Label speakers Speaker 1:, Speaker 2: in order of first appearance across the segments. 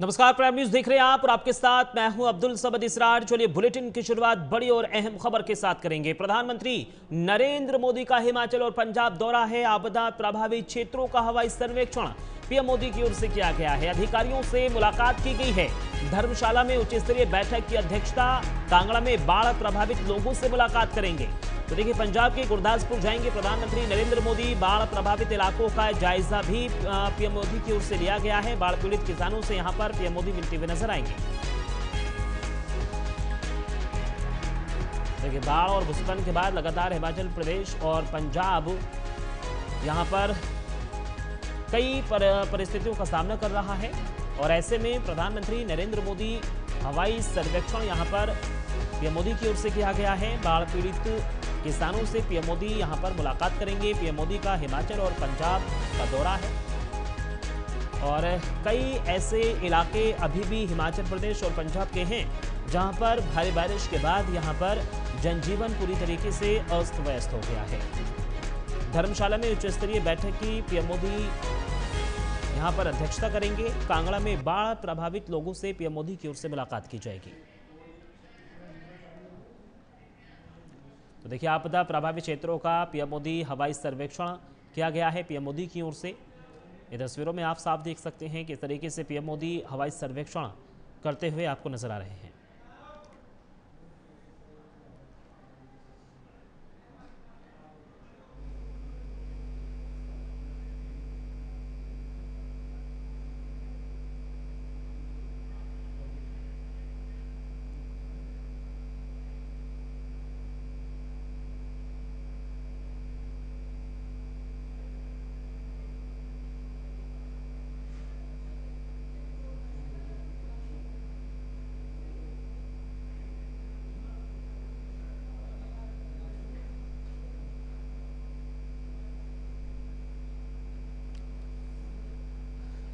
Speaker 1: नमस्कार, prime news देख रहे हैं आप और आपके साथ मैं हूं अब्दुल समद इसरार। चलिए बुलेटिन की शुरुआत बड़ी और अहम खबर के साथ करेंगे। प्रधानमंत्री नरेंद्र मोदी का हिमाचल और पंजाब दौरा है। आपदा प्रभावित क्षेत्रों का हवाई सर्वेक्षण पीएम मोदी की ओर से किया गया है। अधिकारियों से मुलाकात की गई है। धर्मशाला में उच्च स्तरीय बैठक की अध्यक्षता। कांगड़ा में बाढ़ प्रभावित लोगों से मुलाकात करेंगे। तो देखिए, पंजाब के गुरदासपुर जाएंगे प्रधानमंत्री नरेंद्र मोदी। बाढ़ प्रभावित इलाकों का जायजा भी पीएम मोदी की ओर से लिया गया है। बाढ़ पीड़ित किसानों से यहां पर पीएम मोदी मिलते हुए नजर आएंगे। देखिए, बाढ़ और भूस्खलन के बाद लगातार हिमाचल प्रदेश और पंजाब यहां पर कई परिस्थितियों का सामना कर रहा है और ऐसे में प्रधानमंत्री नरेंद्र मोदी हवाई सर्वेक्षण यहां पर पीएम मोदी की ओर से किया गया है। बाढ़ पीड़ित किसानों से पीएम मोदी यहां पर मुलाकात करेंगे। पीएम मोदी का हिमाचल और पंजाब का दौरा है और कई ऐसे इलाके अभी भी हिमाचल प्रदेश और पंजाब के हैं जहां पर भारी बारिश के बाद यहां पर जनजीवन पूरी तरीके से अस्त व्यस्त हो गया है। धर्मशाला में उच्च स्तरीय बैठक की पीएम मोदी यहां पर अध्यक्षता करेंगे। कांगड़ा में बाढ़ प्रभावित लोगों से पीएम मोदी की ओर से मुलाकात की जाएगी। तो देखिए, आपदा प्रभावित क्षेत्रों का पीएम मोदी हवाई सर्वेक्षण किया गया है पीएम मोदी की ओर से। ये तस्वीरों में आप साफ देख सकते हैं किस तरीके से पीएम मोदी हवाई सर्वेक्षण करते हुए आपको नजर आ रहे हैं।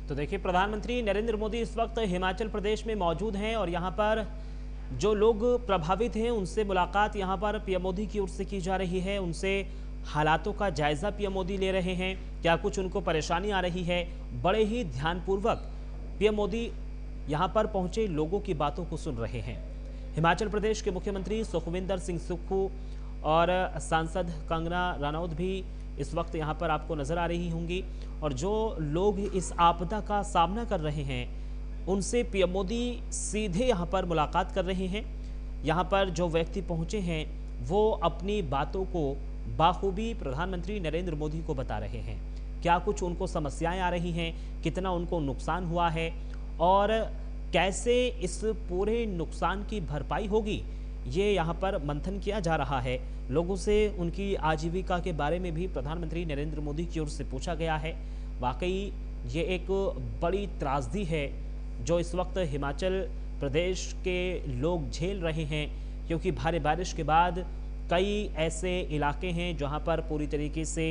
Speaker 1: तो देखिए, प्रधानमंत्री नरेंद्र मोदी इस वक्त हिमाचल प्रदेश में मौजूद हैं और यहां पर जो लोग प्रभावित हैं उनसे मुलाकात यहां पर पीएम मोदी की ओर से की जा रही है। उनसे हालातों का जायजा पीएम मोदी ले रहे हैं। क्या कुछ उनको परेशानी आ रही है, बड़े ही ध्यानपूर्वक पीएम मोदी यहां पर पहुंचे लोगों की बातों को सुन रहे हैं। हिमाचल प्रदेश के मुख्यमंत्री सुखविंदर सिंह सुक्खू और सांसद कंगना रनौत भी इस वक्त यहां पर आपको नजर आ रही होंगी और जो लोग इस आपदा का सामना कर रहे हैं उनसे पीएम मोदी सीधे यहां पर मुलाकात कर रहे हैं। यहां पर जो व्यक्ति पहुंचे हैं वो अपनी बातों को बाखूबी प्रधानमंत्री नरेंद्र मोदी को बता रहे हैं। क्या कुछ उनको समस्याएं आ रही हैं, कितना उनको नुकसान हुआ है और कैसे इस पूरे नुकसान की भरपाई होगी, ये यहाँ पर मंथन किया जा रहा है। लोगों से उनकी आजीविका के बारे में भी प्रधानमंत्री नरेंद्र मोदी की ओर से पूछा गया है। वाकई ये एक बड़ी त्रासदी है जो इस वक्त हिमाचल प्रदेश के लोग झेल रहे हैं, क्योंकि भारी बारिश के बाद कई ऐसे इलाके हैं जहाँ पर पूरी तरीके से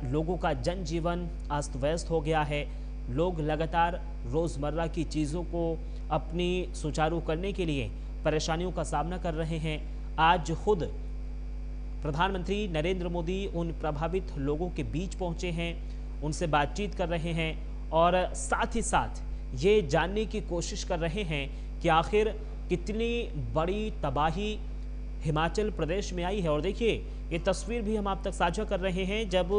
Speaker 1: लोगों का जनजीवन अस्त व्यस्त हो गया है। लोग लगातार रोज़मर्रा की चीज़ों को अपनी सुचारू करने के लिए परेशानियों का सामना कर रहे हैं। आज खुद प्रधानमंत्री नरेंद्र मोदी उन प्रभावित लोगों के बीच पहुंचे हैं, उनसे बातचीत कर रहे हैं और साथ ही साथ ये जानने की कोशिश कर रहे हैं कि आखिर कितनी बड़ी तबाही हिमाचल प्रदेश में आई है। और देखिए, ये तस्वीर भी हम आप तक साझा कर रहे हैं जब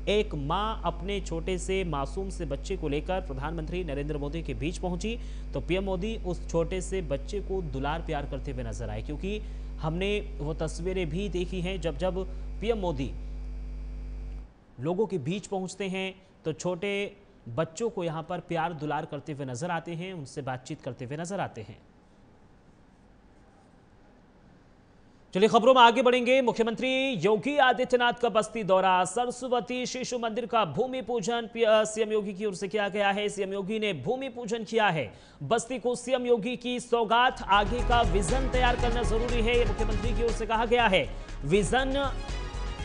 Speaker 1: एक मां अपने छोटे से मासूम से बच्चे को लेकर प्रधानमंत्री नरेंद्र मोदी के बीच पहुंची तो पीएम मोदी उस छोटे से बच्चे को दुलार प्यार करते हुए नजर आए। क्योंकि हमने वो तस्वीरें भी देखी हैं जब जब पीएम मोदी लोगों के बीच पहुंचते हैं तो छोटे बच्चों को यहां पर प्यार दुलार करते हुए नजर आते हैं, उनसे बातचीत करते हुए नजर आते हैं। चलिए, खबरों में आगे बढ़ेंगे। मुख्यमंत्री योगी आदित्यनाथ का बस्ती दौरा। सरस्वती शिशु मंदिर का भूमि पूजन सीएम योगी की ओर से किया गया है। सीएम योगी ने भूमि पूजन किया है। बस्ती को सीएम योगी की सौगात। आगे का विजन तैयार करना जरूरी है, ये मुख्यमंत्री की ओर से कहा गया है। विजन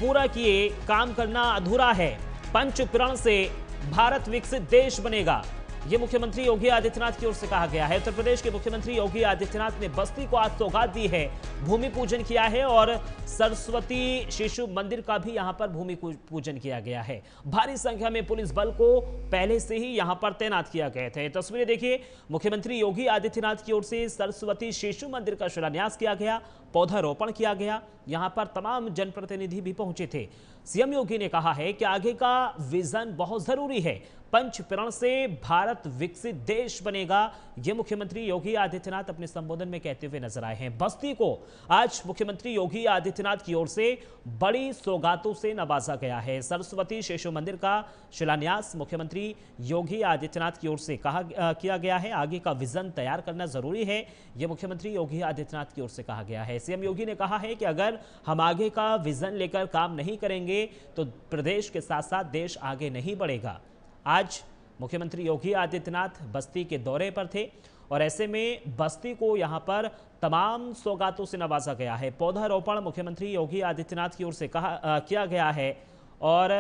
Speaker 1: पूरा किए काम करना अधूरा है। पंच प्रण से भारत विकसित देश बनेगा। ये मुख्यमंत्री योगी आदित्यनाथ की ओर से कहा गया है। उत्तर प्रदेश के मुख्यमंत्री योगी आदित्यनाथ ने बस्ती को आज सौगात दी है, भूमि पूजन किया है और सरस्वती शिशु मंदिर का भी यहां पर भूमि पूजन किया गया है। भारी संख्या में पुलिस बल को पहले से ही यहां पर तैनात किया गए थे। तस्वीरें देखिए, मुख्यमंत्री योगी आदित्यनाथ की ओर से सरस्वती शिशु मंदिर का शिलान्यास किया गया, पौधारोपण किया गया। यहां पर तमाम जनप्रतिनिधि भी पहुंचे थे। सीएम योगी ने कहा है कि आगे का विजन बहुत जरूरी है, पंचप्रण से भारत विकसित देश बनेगा। ये मुख्यमंत्री योगी आदित्यनाथ अपने संबोधन में कहते हुए नजर आए हैं। बस्ती को आज मुख्यमंत्री योगी आदित्यनाथ की ओर से बड़ी सौगातों से नवाजा गया है। सरस्वती शिशु मंदिर का शिलान्यास मुख्यमंत्री योगी आदित्यनाथ की ओर से किया गया है। आगे का विजन तैयार करना जरूरी है, यह मुख्यमंत्री योगी आदित्यनाथ की ओर से कहा गया है। सीएम योगी ने कहा है कि अगर हम आगे का विजन लेकर काम नहीं करेंगे तो प्रदेश के साथ साथ देश आगे नहीं बढ़ेगा। आज मुख्यमंत्री योगी आदित्यनाथ बस्ती के दौरे पर थे और ऐसे में बस्ती को यहां पर तमाम सौगातों से नवाजा गया है। पौधारोपण मुख्यमंत्री योगी आदित्यनाथ की ओर से किया गया है और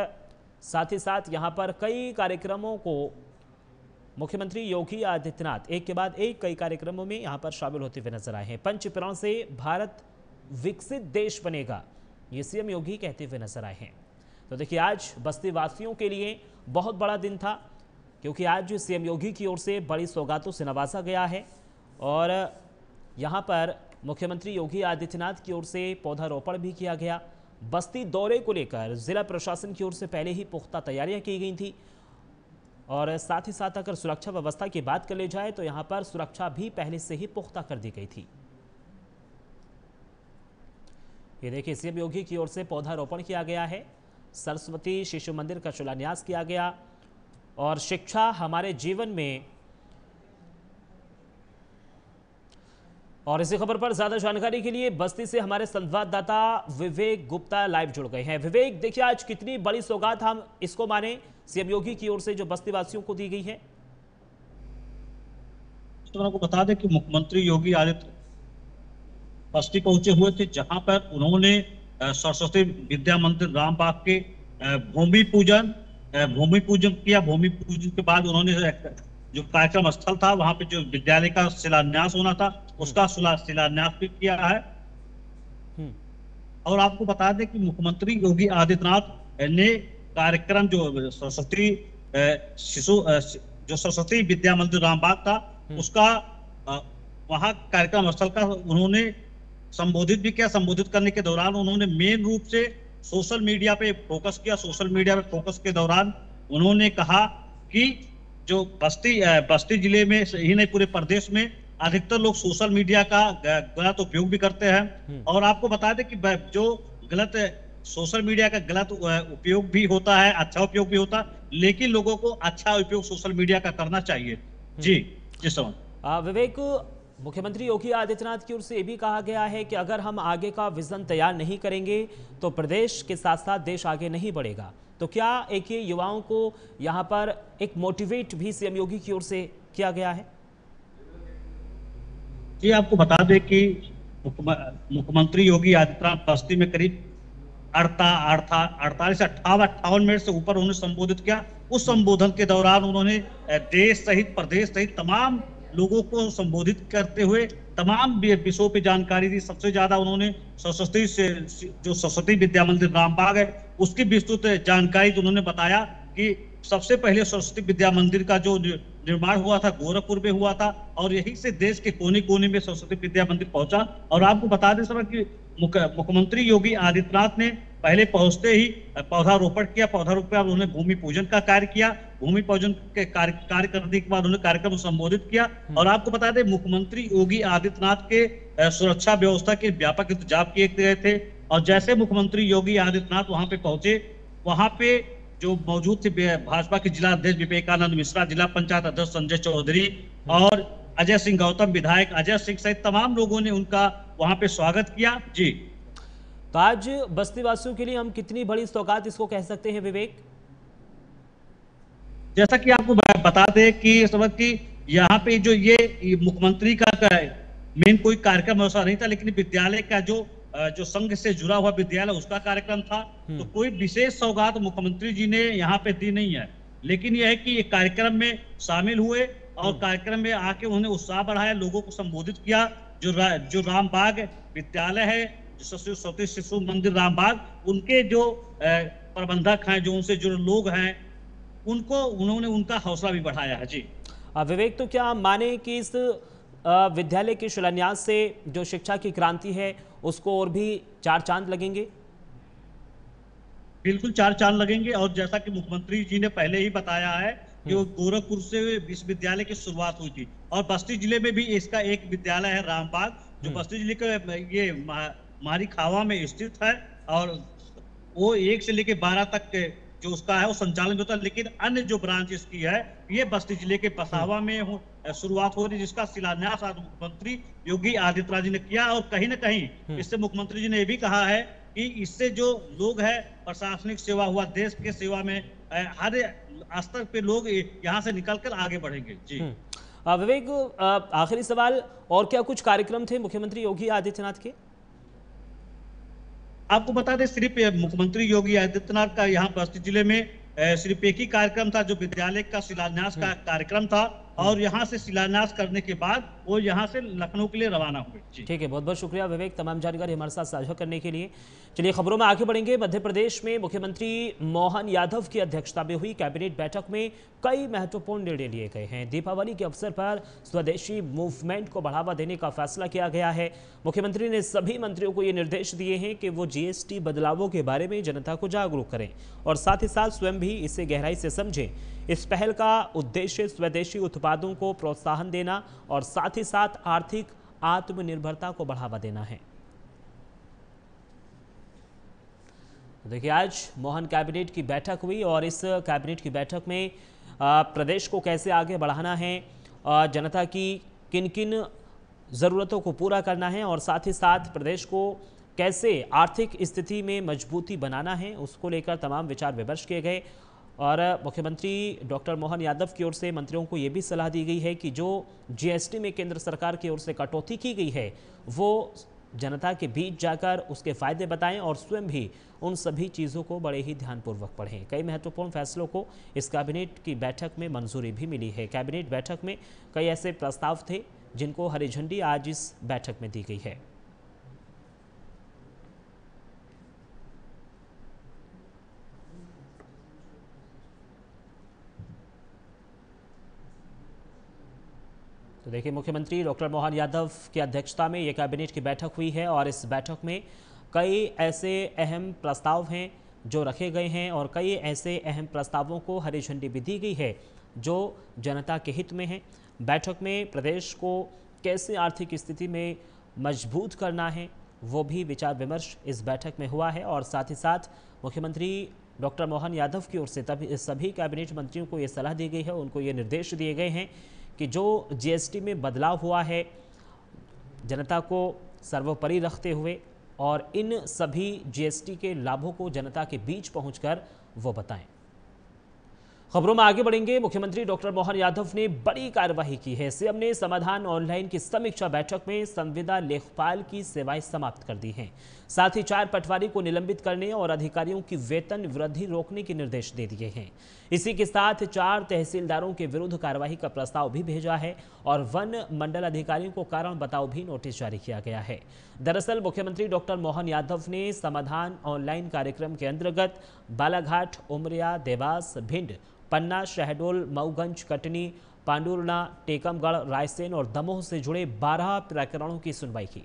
Speaker 1: साथ ही साथ यहां पर कई कार्यक्रमों को मुख्यमंत्री योगी आदित्यनाथ एक के बाद एक कई कार्यक्रमों में यहां पर शामिल होते हुए नजर आए हैं। पंचप्रण से भारत विकसित देश बनेगा, ये सीएम योगी कहते हुए नजर आए हैं। तो देखिए, आज बस्ती वासियों के लिए बहुत बड़ा दिन था, क्योंकि आज सीएम योगी की ओर से बड़ी सौगातों से नवाजा गया है और यहां पर मुख्यमंत्री योगी आदित्यनाथ की ओर से पौधारोपण भी किया गया। बस्ती दौरे को लेकर जिला प्रशासन की ओर से पहले ही पुख्ता तैयारियां की गई थी और साथ ही साथ अगर सुरक्षा व्यवस्था की बात कर ली जाए तो यहां पर सुरक्षा भी पहले से ही पुख्ता कर दी गई थी। ये देखिए, सीएम योगी की ओर से पौधारोपण किया गया है, सरस्वती शिशु मंदिर का शिलान्यास किया गया और शिक्षा हमारे जीवन में। और इसी खबर पर ज्यादा जानकारी के लिए बस्ती से हमारे संवाददाता विवेक गुप्ता लाइव जुड़ गए हैं। विवेक, देखिए आज कितनी बड़ी सौगात हम इसको माने सीएम योगी की ओर से जो बस्ती वासियों को दी गई है।
Speaker 2: तो आपको बता दें कि मुख्यमंत्री योगी आदित्यनाथ बस्ती पहुंचे हुए थे, जहां पर उन्होंने सरस्वती विद्या मंदिर रामबाग के भूमि पूजन किया। भूमि पूजन के बाद उन्होंने जो कार्यक्रम स्थल था वहां पे जो विद्यालय का शिलान्यास होना था उसका शिलान्यास भी किया है। और आपको बता दें कि मुख्यमंत्री योगी आदित्यनाथ ने कार्यक्रम जो सरस्वती विद्या मंदिर रामबाग था उसका वहां कार्यक्रम स्थल का उन्होंने संबोधित भी किया। संबोधित करने के दौरान उन्होंने मेन रूप से सोशल मीडिया पे फोकस किया। सोशल मीडिया पे फोकस के दौरान उन्होंने कहा कि जो बस्ती जिले में ही नहीं पूरे प्रदेश में अधिकतर लोग सोशल मीडिया का गलत उपयोग भी करते हैं। और आपको बता दें कि जो गलत सोशल मीडिया का गलत उपयोग भी होता है, अच्छा उपयोग भी होता है, लेकिन लोगों को अच्छा उपयोग सोशल मीडिया का करना चाहिए। जी समझ
Speaker 1: विवेक, मुख्यमंत्री योगी आदित्यनाथ की ओर से ये भी कहा गया है कि अगर हम आगे का विजन तैयार नहीं करेंगे तो प्रदेश के साथ साथ देश आगे नहीं बढ़ेगा। तो क्या एक ये युवाओं को यहाँ पर एक मोटिवेट भी सीएम योगी की ओर से किया गया है?
Speaker 2: जी, आपको बता दें कि मुख्यमंत्री योगी आदित्यनाथ बस्ती में करीब 48 से 58 मिनट से ऊपर उन्होंने संबोधित किया। उस संबोधन के दौरान उन्होंने देश सहित प्रदेश सहित तमाम लोगों को संबोधित करते हुए तमाम विषयों पे जानकारी दी। सबसे ज्यादा उन्होंने सरस्वती विद्या मंदिर रामबाग है उसकी विस्तृत जानकारी उन्होंने बताया कि सबसे पहले सरस्वती विद्या मंदिर का जो निर्माण हुआ था गोरखपुर में हुआ था और यहीं से देश के कोने कोने में सरस्वती विद्या मंदिर पहुंचा। और आपको बता दें समय कि मुख्यमंत्री योगी आदित्यनाथ ने पहले पहुंचते ही पौधारोपण किया। पौधारोपण के बाद उन्होंने भूमि पूजन का कार्य किया। भूमि पूजन के कार्य करने के बाद उन्होंने कार्यक्रम संबोधित किया। और आपको बता दें मुख्यमंत्री योगी आदित्यनाथ के सुरक्षा व्यवस्था के व्यापक इंतजाम किए गए थे। और जैसे मुख्यमंत्री योगी आदित्यनाथ वहां पे पहुंचे, वहां पे जो मौजूद थे भाजपा के जिला अध्यक्ष विवेकानंद मिश्रा, जिला पंचायत अध्यक्ष संजय चौधरी और अजय सिंह गौतम, विधायक अजय सिंह सहित तमाम लोगों ने उनका वहां पे स्वागत किया। जी,
Speaker 1: तो आज बस्ती वासियों के लिए हम कितनी बड़ी सौगात इसको कह सकते हैं विवेक?
Speaker 2: जैसा कि आपको बता दें कि यहाँ पे जो ये मुख्यमंत्री का मेन कोई कार्यक्रम ऐसा नहीं था, लेकिन विद्यालय का जो संघ से जुड़ा हुआ विद्यालय उसका कार्यक्रम था। तो कोई विशेष सौगात मुख्यमंत्री जी ने यहाँ पे दी नहीं है। लेकिन यह है कि ये कार्यक्रम में शामिल हुए और कार्यक्रम में आके उन्होंने उत्साह बढ़ाया, लोगों को संबोधित किया। जो रामबाग विद्यालय है, जो सती शिशु मंदिर रामबाग, उनके जो प्रबंधक हैं, जो उनसे जुड़े लोग हैं, उन्होंने उनका हौसला भी बढ़ाया है। जी
Speaker 1: विवेक, तो क्या माने कि इस विद्यालय के शिलान्यास से जो शिक्षा की क्रांति है उसको और भी चार चांद लगेंगे?
Speaker 2: बिल्कुल चार चांद लगेंगे। और जैसा कि मुख्यमंत्री जी ने पहले ही बताया है कि वो गोरखपुर से विश्वविद्यालय की शुरुआत हुई थी, और बस्ती जिले में भी इसका एक विद्यालय है रामबाग, जो बस्ती जिले के ये मारी खावा में स्थित है, और वो 1 से लेकर 12 तक के जो उसका है वो संचालन होता है। लेकिन अन्य जो ब्रांच इसकी है ये बस्ती जिले के पसावा में शुरुआत हो रही, जिसका शिलान्यास आज मुख्यमंत्री योगी आदित्यनाथ जी ने किया। और कहीं ना कहीं इससे मुख्यमंत्री जी ने ये भी कहा है कि इससे जो लोग हैं, प्रशासनिक सेवा हुआ, देश के सेवा में हर स्तर पे लोग यहाँ से निकलकर आगे बढ़ेंगे। जी
Speaker 1: विवेक, आखिरी सवाल, और क्या कुछ कार्यक्रम थे मुख्यमंत्री योगी आदित्यनाथ के?
Speaker 2: आपको बता दें, सिर्फ मुख्यमंत्री योगी आदित्यनाथ का यहाँ बस्ती जिले में सिर्फ एक ही कार्यक्रम था, जो विद्यालय का शिलान्यास का कार्यक्रम था, और यहाँ से शिलान्यास करने के बाद वो यहाँ से लखनऊ के लिए रवाना हुए।
Speaker 1: ठीक है, बहुत बहुत शुक्रिया विवेक, तमाम जानकारी हमारे साथ साझा करने के लिए। चलिए खबरों में आगे बढ़ेंगे। मध्य प्रदेश में मुख्यमंत्री मोहन यादव की अध्यक्षता में हुई कैबिनेट बैठक में कई महत्वपूर्ण निर्णय लिए गए हैं। दीपावली के अवसर पर स्वदेशी मूवमेंट को बढ़ावा देने का फैसला किया गया है। मुख्यमंत्री ने सभी मंत्रियों को ये निर्देश दिए हैं कि वो जीएसटी बदलावों के बारे में जनता को जागरूक करें और साथ ही साथ स्वयं भी इसे गहराई से समझें। इस पहल का उद्देश्य स्वदेशी उत्पादों को प्रोत्साहन देना और साथ ही साथ आर्थिक आत्मनिर्भरता को बढ़ावा देना है। देखिए, आज मोहन कैबिनेट की बैठक हुई और इस कैबिनेट की बैठक में प्रदेश को कैसे आगे बढ़ाना है, जनता की किन किन ज़रूरतों को पूरा करना है और साथ ही साथ प्रदेश को कैसे आर्थिक स्थिति में मजबूती बनाना है, उसको लेकर तमाम विचार विमर्श किए गए। और मुख्यमंत्री डॉक्टर मोहन यादव की ओर से मंत्रियों को ये भी सलाह दी गई है कि जो जीएसटी में केंद्र सरकार की ओर से कटौती की गई है वो जनता के बीच जाकर उसके फायदे बताएं और स्वयं भी उन सभी चीज़ों को बड़े ही ध्यानपूर्वक पढ़ें। कई महत्वपूर्ण फैसलों को इस कैबिनेट की बैठक में मंजूरी भी मिली है। कैबिनेट बैठक में कई ऐसे प्रस्ताव थे जिनको हरी झंडी आज इस बैठक में दी गई है। तो देखिए, मुख्यमंत्री डॉक्टर मोहन यादव की अध्यक्षता में ये कैबिनेट की बैठक हुई है और इस बैठक में कई ऐसे अहम प्रस्ताव हैं जो रखे गए हैं और कई ऐसे अहम प्रस्तावों को हरी झंडी भी दी गई है जो जनता के हित में है। बैठक में प्रदेश को कैसे आर्थिक स्थिति में मजबूत करना है वो भी विचार विमर्श इस बैठक में हुआ है और साथ ही साथ मुख्यमंत्री डॉक्टर मोहन यादव की ओर से सभी कैबिनेट मंत्रियों को ये सलाह दी गई है, उनको ये निर्देश दिए गए हैं कि जो जीएसटी में बदलाव हुआ है जनता को सर्वोपरि रखते हुए और इन सभी जीएसटी के लाभों को जनता के बीच पहुंचकर वो बताएं। खबरों में आगे बढ़ेंगे। मुख्यमंत्री डॉक्टर मोहन यादव ने बड़ी कार्यवाही की है। सीएम ने समाधान ऑनलाइन की समीक्षा बैठक में संविदा लेखपाल की सेवाएं समाप्त कर दी हैं। साथ ही 4 पटवारी को निलंबित करने और अधिकारियों की वेतन वृद्धि रोकने के निर्देश दे दिए हैं। इसी के साथ 4 तहसीलदारों के विरुद्ध कार्यवाही का प्रस्ताव भी भेजा है और वन मंडल अधिकारियों को कारण बताओ भी नोटिस जारी किया गया है। दरअसल मुख्यमंत्री डॉक्टर मोहन यादव ने समाधान ऑनलाइन कार्यक्रम के अंतर्गत बालाघाट, उमरिया, देवास, भिंड, पन्ना, शहडोल, मऊगंज, कटनी, पांडुरना, टेकमगढ़, रायसेन और दमोह से जुड़े 12 प्रकरणों की सुनवाई की।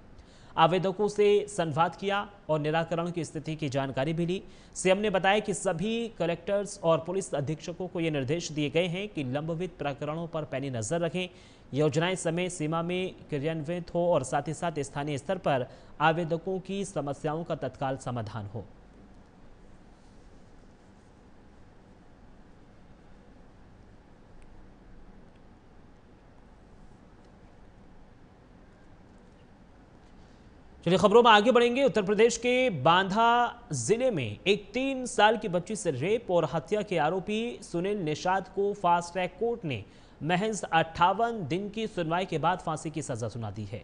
Speaker 1: आवेदकों से संवाद किया और निराकरण की स्थिति की जानकारी भी ली। सीएम ने बताया कि सभी कलेक्टर्स और पुलिस अधीक्षकों को ये निर्देश दिए गए हैं कि लंबित प्रकरणों पर पैनी नजर रखें, योजनाएं समय सीमा में क्रियान्वित हो और साथ ही साथ स्थानीय स्तर पर आवेदकों की समस्याओं का तत्काल समाधान हो। चलिए खबरों में आगे बढ़ेंगे। उत्तर प्रदेश के बांदा जिले में एक 3 साल की बच्ची से रेप और हत्या के आरोपी सुनील निषाद को फास्ट ट्रैक कोर्ट ने महज 58 दिन की सुनवाई के बाद फांसी की सजा सुना दी है।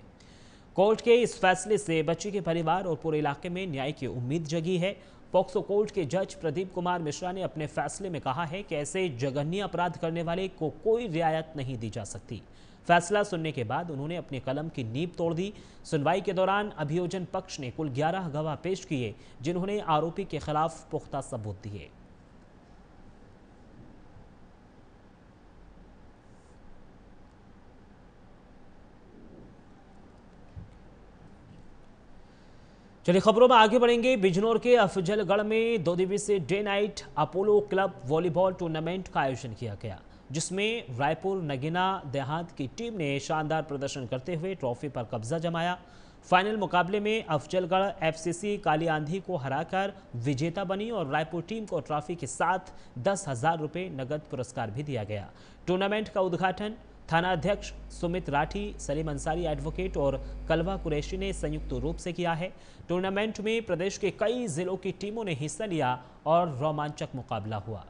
Speaker 1: कोर्ट के इस फैसले से बच्ची के परिवार और पूरे इलाके में न्याय की उम्मीद जगी है। पॉक्सो कोर्ट के जज प्रदीप कुमार मिश्रा ने अपने फैसले में कहा है कि ऐसे जघन्य अपराध करने वाले को कोई रियायत नहीं दी जा सकती। फैसला सुनने के बाद उन्होंने अपने कलम की नींव तोड़ दी। सुनवाई के दौरान अभियोजन पक्ष ने कुल 11 गवाह पेश किए, जिन्होंने आरोपी के खिलाफ पुख्ता सबूत दिए। चलिए खबरों में आगे बढ़ेंगे। बिजनौर के अफजलगढ़ में 2 दिवसीय day night Apollo club volleyball tournament का आयोजन किया गया, जिसमें रायपुर नगीना देहात की टीम ने शानदार प्रदर्शन करते हुए ट्रॉफी पर कब्जा जमाया। फाइनल मुकाबले में अफजलगढ़ एफसीसी काली आंधी को हराकर विजेता बनी और रायपुर टीम को ट्रॉफी के साथ 10,000 रुपये नगद पुरस्कार भी दिया गया। टूर्नामेंट का उद्घाटन थाना अध्यक्ष सुमित राठी, सलीम अंसारी एडवोकेट और कलवा कुरैशी ने संयुक्त रूप से किया है। टूर्नामेंट में प्रदेश के कई जिलों की टीमों ने हिस्सा लिया और रोमांचक मुकाबला हुआ।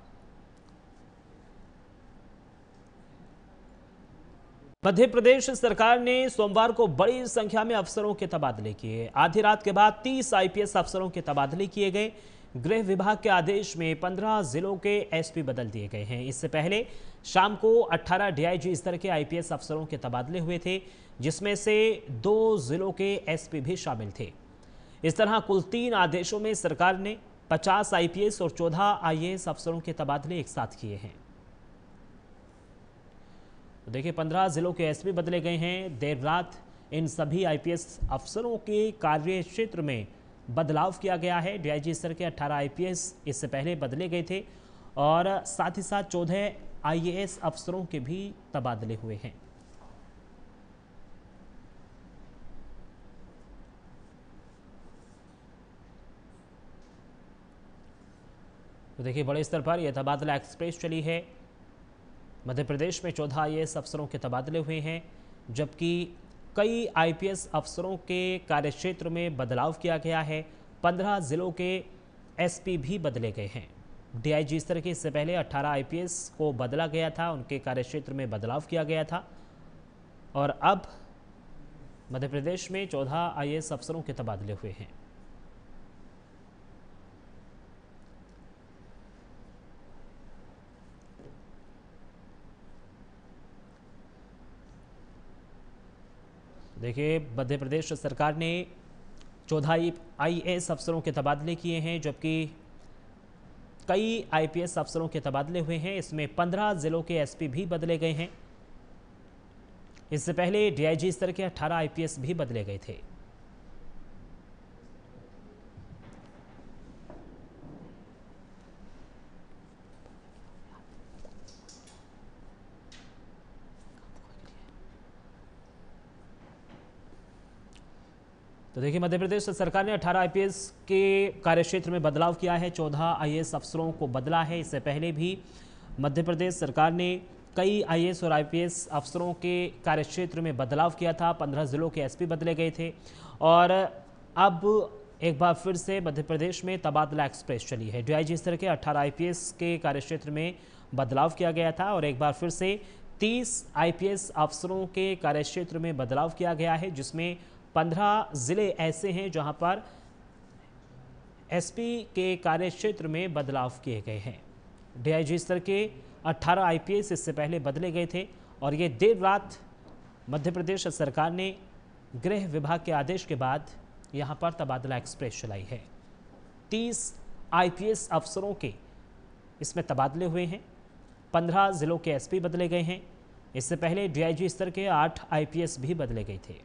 Speaker 1: मध्य प्रदेश सरकार ने सोमवार को बड़ी संख्या में अफसरों के तबादले किए। आधी रात के बाद 30 आईपीएस अफसरों के तबादले किए गए। गृह विभाग के आदेश में 15 जिलों के एसपी बदल दिए गए हैं। इससे पहले शाम को 18 डीआईजी स्तर के आईपीएस अफसरों के तबादले हुए थे, जिसमें से 2 जिलों के एसपी भी शामिल थे। इस तरह कुल 3 आदेशों में सरकार ने 50 आईपीएस और 14 आईएएस अफसरों के तबादले एक साथ किए हैं। तो देखिए 15 जिलों के एसपी बदले गए हैं। देर रात इन सभी आईपीएस अफसरों के कार्य क्षेत्र में बदलाव किया गया है। डीआईजी स्तर के 18 आईपीएस इससे पहले बदले गए थे और साथ ही साथ 14 आईएएस अफसरों के भी तबादले हुए हैं। तो देखिए बड़े स्तर पर यह तबादला एक्सप्रेस चली है। मध्य प्रदेश में 14 आईएएस अफसरों के तबादले हुए हैं, जबकि कई आईपीएस अफसरों के कार्यक्षेत्र में बदलाव किया गया है। 15 जिलों के एसपी भी बदले गए हैं। डीआईजी स्तर के इससे पहले 18 आईपीएस को बदला गया था, उनके कार्यक्षेत्र में बदलाव किया गया था और अब मध्य प्रदेश में 14 आईएएस अफसरों के तबादले हुए हैं। देखिए मध्य प्रदेश सरकार ने 14 आईएएस अफसरों के तबादले किए हैं, जबकि कई आईपीएस अफसरों के तबादले हुए हैं। इसमें 15 जिलों के एसपी भी बदले गए हैं। इससे पहले डीआईजी स्तर के 18 आईपीएस भी बदले गए थे। तो देखिए मध्य प्रदेश सरकार ने 18 आईपीएस के कार्यक्षेत्र में बदलाव किया है, 14 आईएएस अफसरों को बदला है। इससे पहले भी मध्य प्रदेश सरकार ने कई आईएएस और आईपीएस अफसरों के कार्यक्षेत्र में बदलाव किया था। 15 जिलों के एसपी बदले गए थे और अब एक बार फिर से मध्य प्रदेश में तबादला एक्सप्रेस चली है। डीआईजी स्तर के 18 आईपीएस के कार्यक्षेत्र में बदलाव किया गया था और एक बार फिर से 30 आईपीएस अफसरों के कार्यक्षेत्र में बदलाव किया गया है, जिसमें 15 जिले ऐसे हैं जहां पर एसपी के कार्यक्षेत्र में बदलाव किए गए हैं। डीआईजी स्तर के 18 आईपीएस इससे पहले बदले गए थे और ये देर रात मध्य प्रदेश सरकार ने गृह विभाग के आदेश के बाद यहां पर तबादला एक्सप्रेस चलाई है। 30 आईपीएस अफसरों के इसमें तबादले हुए हैं। 15 जिलों के एसपी बदले गए हैं। इससे पहले डीआईजी स्तर के 8 आईपीएस भी बदले गए थे।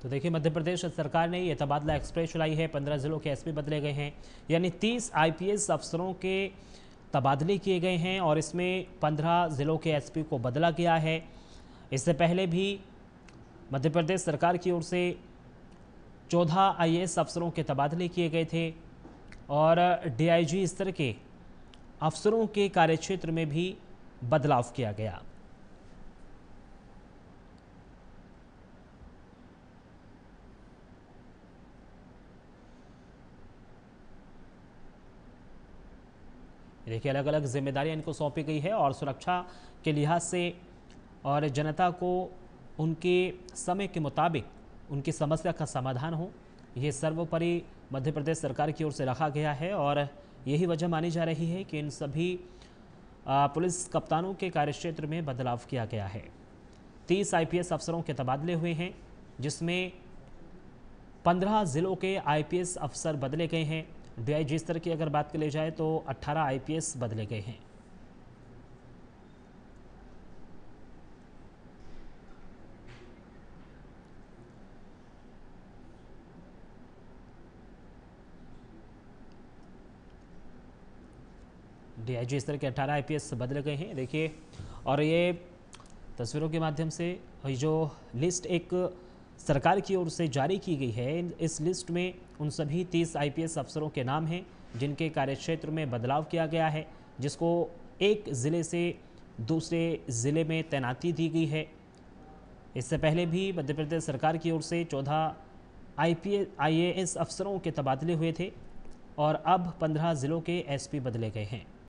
Speaker 1: तो देखिए मध्य प्रदेश सरकार ने यह तबादला एक्सप्रेस चलाई है। 15 जिलों के एसपी बदले गए हैं, यानी 30 आईपीएस अफसरों के तबादले किए गए हैं और इसमें 15 जिलों के एसपी को बदला गया है। इससे पहले भी मध्य प्रदेश सरकार की ओर से 14 आईएएस अफसरों के तबादले किए गए थे और डीआईजी स्तर के अफसरों के कार्यक्षेत्र में भी बदलाव किया गया। देखिए, अलग अलग जिम्मेदारियां इनको सौंपी गई है और सुरक्षा के लिहाज से और जनता को उनके समय के मुताबिक उनकी समस्या का समाधान हो, ये सर्वोपरि मध्य प्रदेश सरकार की ओर से रखा गया है। और यही वजह मानी जा रही है कि इन सभी पुलिस कप्तानों के कार्यक्षेत्र में बदलाव किया गया है। 30 आईपीएस अफसरों के तबादले हुए हैं, जिसमें 15 जिलों के आईपीएस अफसर बदले गए हैं। डीआईजी स्तर की अगर बात की जाए तो 18 आईपीएस बदले गए हैं। डीआईजी स्तर के 18 आईपीएस बदले गए हैं। देखिए, और ये तस्वीरों के माध्यम से ये जो लिस्ट एक सरकार की ओर से जारी की गई है, इस लिस्ट में उन सभी 30 आईपीएस अफसरों के नाम हैं जिनके कार्यक्षेत्र में बदलाव किया गया है, जिसको एक ज़िले से दूसरे ज़िले में तैनाती दी गई है। इससे पहले भी मध्य प्रदेश सरकार की ओर से 14 आईएएस अफसरों के तबादले हुए थे और अब 15 ज़िलों के एसपी बदले गए हैं।